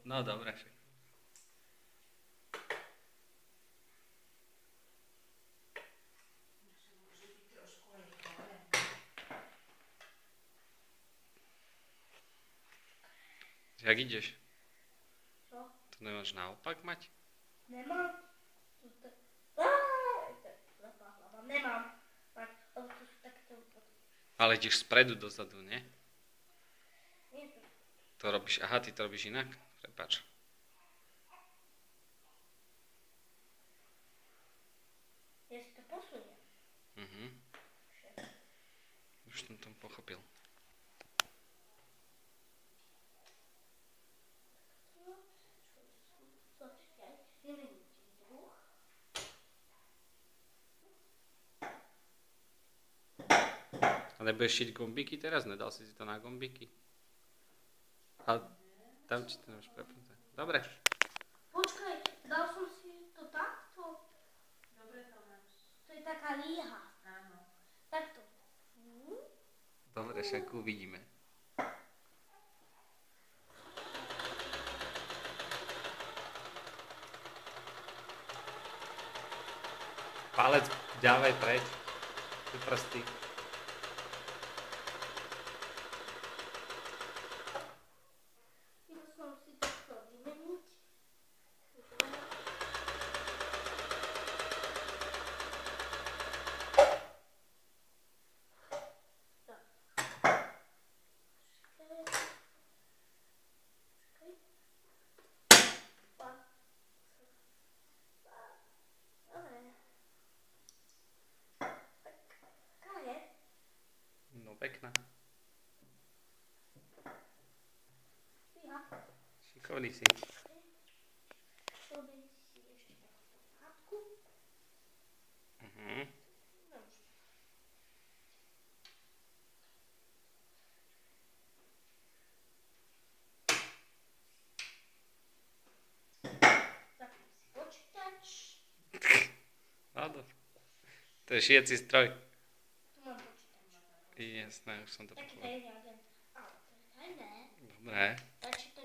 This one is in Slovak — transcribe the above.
No dobre však. Jak ideš? Čo? To nemáš naopak mať? Nemám. Nemám. Lebo to sú takto úplne. Ale ideš spredu dozadu, nie? Nie to. To robíš, aha, ty to robíš inak? Prepáč. Ja si to posuniem. Už som to pochopil. A nebudeš šiť gombíky teraz? Nedal si to na gombíky? A tam ti to nemáš prepnuté. Dobre. Počkaj, dal som si to takto. Dobre to máš. To je taká líha. Áno. Takto. Dobre, však uvidíme. Palec ďalej preč. Ty prsty. Iba som si to chcel vymeniť. No pekná. Šikovný si. Robím si ešte takúto hádku. Zapnem si počítač. Áno. To je šiaci stroj. Tu mám počítač. Jasné, už som to Taký pochopil. tajný agent. Ale to je tajné. Dobre. Radšej to